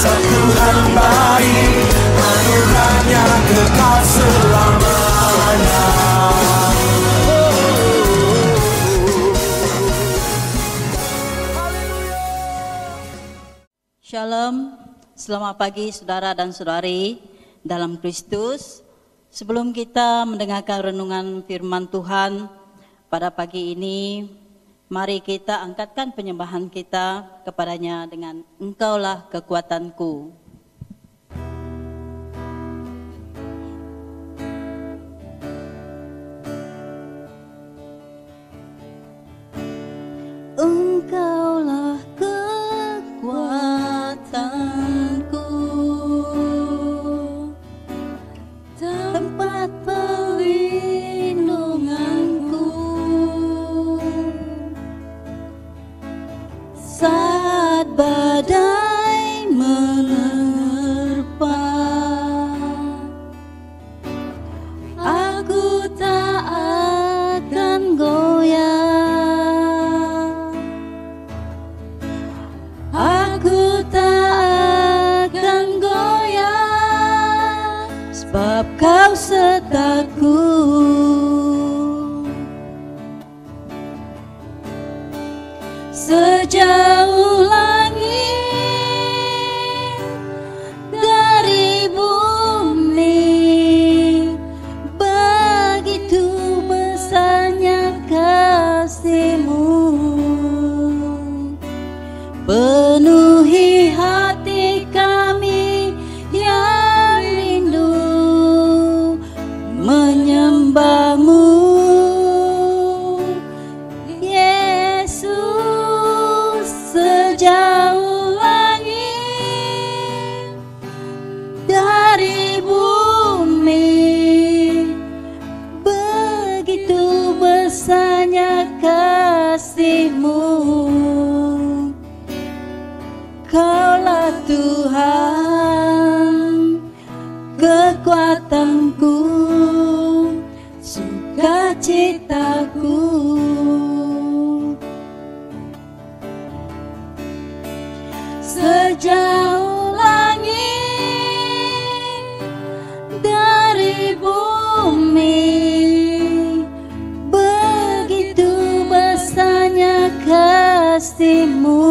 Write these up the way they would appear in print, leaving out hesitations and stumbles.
Tuhan baik, anugerahnya kekal selamanya. Shalom, selamat pagi saudara dan saudari dalam Kristus. Sebelum kita mendengarkan renungan firman Tuhan pada pagi ini, mari kita angkatkan penyembahan kita kepadanya dengan Engkaulah kekuatanku. Engkaulah kekuatanku, tempat perlindunganku, saat badai menerpa, aku tak akan goyah, aku tak akan goyah, sebab Kau sertaku. Sejauh langit dari bumi, begitu besarnya kasih-Mu, penuhi hati kami yang rindu menyembah-Mu. Yesus, sejauh langit dari bumi, begitu besarnya kasih-Mu. Kaulah Tuhan, kekuatanku, sukacitaku. Sejauh langit dari bumi, begitu besarnya kasih-Mu,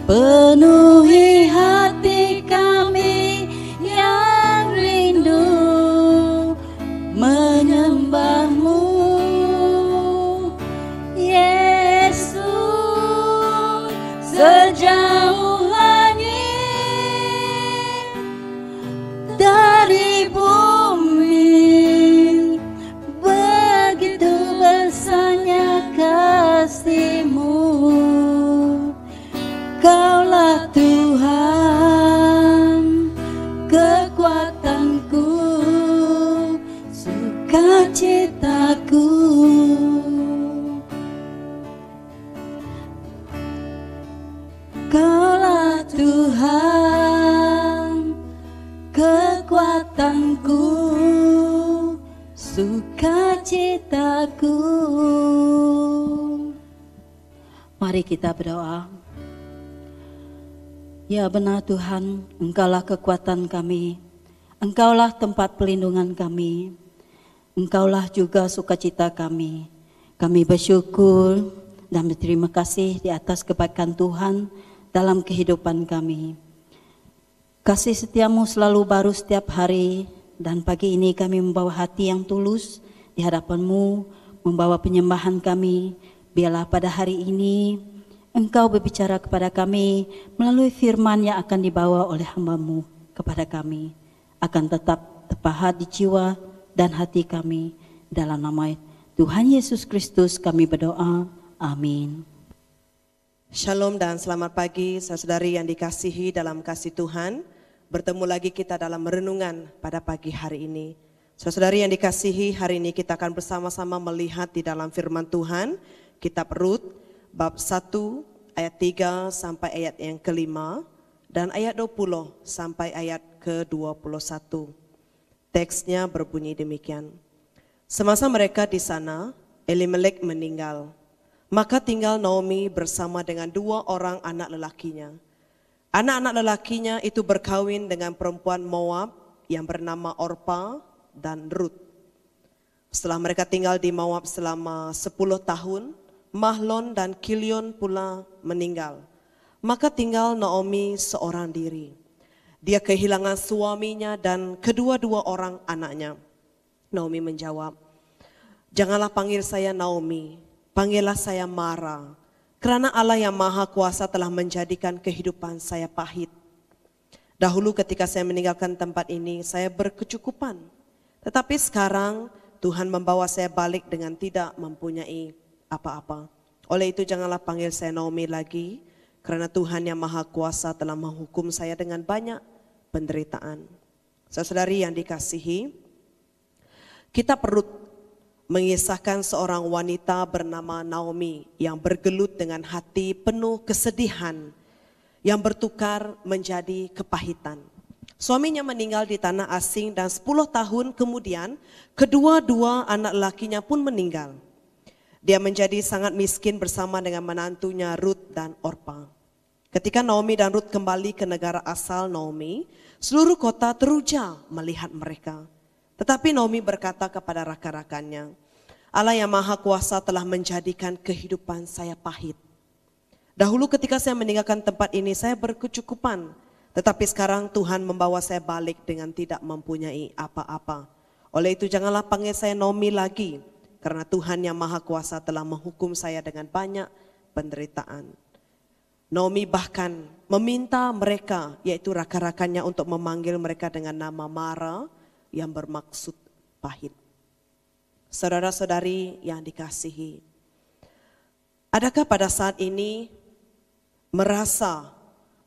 penuhi hati kami yang rindu menyembah-Mu. Yesus, sejauh langit dari bumi, begitu besarnya kasih-Mu. Kaulah Tuhan, kekuatanku, sukacitaku. Kaulah Tuhan, kekuatanku, sukacitaku. Mari kita berdoa. Ya benar Tuhan, Engkaulah kekuatan kami, Engkaulah tempat pelindungan kami, Engkaulah juga sukacita kami. Kami bersyukur dan berterima kasih di atas kebaikan Tuhan dalam kehidupan kami. Kasih setiamu selalu baru setiap hari, dan pagi ini kami membawa hati yang tulus di hadapan-Mu, membawa penyembahan kami. Biarlah pada hari ini Engkau berbicara kepada kami melalui firman yang akan dibawa oleh hamba-Mu kepada kami, akan tetap terpahat di jiwa dan hati kami. Dalam nama Tuhan Yesus Kristus kami berdoa, amin. Shalom dan selamat pagi saudari yang dikasihi dalam kasih Tuhan. Bertemu lagi kita dalam renungan pada pagi hari ini. Saudari yang dikasihi, hari ini kita akan bersama-sama melihat di dalam firman Tuhan, kitab Rut, bab 1 ayat 3 sampai ayat yang ke-5 dan ayat 20 sampai ayat ke-21. Teksnya berbunyi demikian. Semasa mereka di sana, Elimelek meninggal. Maka tinggal Naomi bersama dengan 2 orang anak lelakinya. Anak-anak lelakinya itu berkawin dengan perempuan Moab yang bernama Orpa dan Ruth. Setelah mereka tinggal di Moab selama 10 tahun, Mahlon dan Kilion pula meninggal. Maka tinggal Naomi seorang diri. Dia kehilangan suaminya dan kedua-dua orang anaknya. Naomi menjawab, "Janganlah panggil saya Naomi, panggillah saya Mara. Karena Allah yang Maha Kuasa telah menjadikan kehidupan saya pahit. Dahulu ketika saya meninggalkan tempat ini, saya berkecukupan. Tetapi sekarang Tuhan membawa saya balik dengan tidak mempunyai apa-apa. Oleh itu janganlah panggil saya Naomi lagi, karena Tuhan yang Maha Kuasa telah menghukum saya dengan banyak penderitaan." Saudari yang dikasihi, kita perlu mengisahkan seorang wanita bernama Naomi yang bergelut dengan hati penuh kesedihan yang bertukar menjadi kepahitan. Suaminya meninggal di tanah asing dan 10 tahun kemudian kedua-dua anak lakinya pun meninggal. Dia menjadi sangat miskin bersama dengan menantunya Ruth dan Orpa. Ketika Naomi dan Ruth kembali ke negara asal Naomi, seluruh kota teruja melihat mereka. Tetapi Naomi berkata kepada rakan-rakannya, "Allah yang Maha Kuasa telah menjadikan kehidupan saya pahit. Dahulu ketika saya meninggalkan tempat ini saya berkecukupan, tetapi sekarang Tuhan membawa saya balik dengan tidak mempunyai apa-apa. Oleh itu janganlah panggil saya Naomi lagi, karena Tuhan yang Maha Kuasa telah menghukum saya dengan banyak penderitaan." Naomi bahkan meminta mereka, yaitu rakan-rakannya, untuk memanggil mereka dengan nama Mara, yang bermaksud pahit. Saudara-saudari yang dikasihi, adakah pada saat ini merasa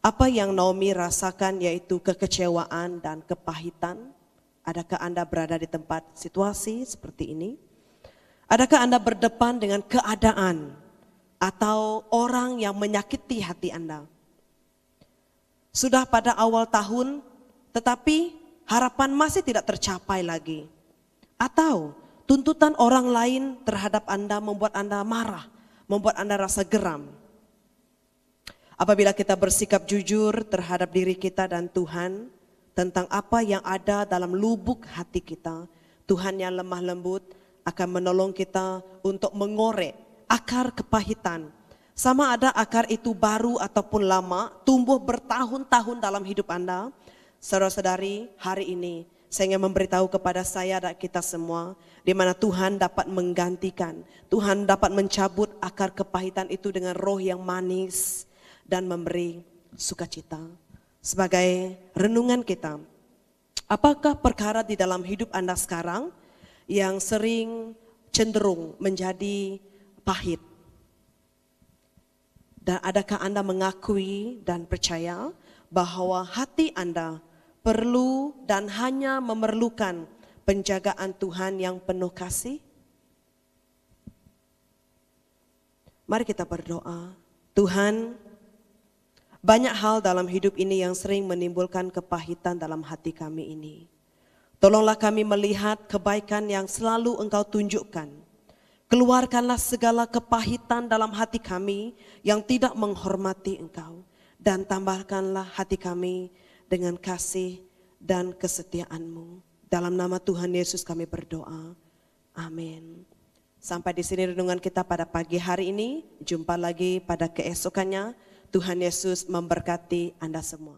apa yang Naomi rasakan, yaitu kekecewaan dan kepahitan? Adakah Anda berada di tempat situasi seperti ini? Adakah Anda berdepan dengan keadaan atau orang yang menyakiti hati Anda? Sudah pada awal tahun, tetapi harapan masih tidak tercapai lagi. Atau tuntutan orang lain terhadap Anda membuat Anda marah, membuat Anda rasa geram. Apabila kita bersikap jujur terhadap diri kita dan Tuhan tentang apa yang ada dalam lubuk hati kita, Tuhan yang lemah lembut akan menolong kita untuk mengorek akar kepahitan. Sama ada akar itu baru ataupun lama, tumbuh bertahun-tahun dalam hidup Anda. Saudara-saudari, hari ini saya ingin memberitahu kepada saya dan kita semua, di mana Tuhan dapat menggantikan, Tuhan dapat mencabut akar kepahitan itu dengan roh yang manis dan memberi sukacita. Sebagai renungan kita, apakah perkara di dalam hidup Anda sekarang yang sering cenderung menjadi pahit? Dan adakah Anda mengakui dan percaya bahwa hati Anda perlu dan hanya memerlukan penjagaan Tuhan yang penuh kasih? Mari kita berdoa. Tuhan, banyak hal dalam hidup ini yang sering menimbulkan kepahitan dalam hati kami ini. Tolonglah kami melihat kebaikan yang selalu Engkau tunjukkan. Keluarkanlah segala kepahitan dalam hati kami yang tidak menghormati Engkau. Dan tambahkanlah hati kami dengan kasih dan kesetiaan-Mu. Dalam nama Tuhan Yesus kami berdoa. Amin. Sampai di sini renungan kita pada pagi hari ini. Jumpa lagi pada keesokannya. Tuhan Yesus memberkati Anda semua.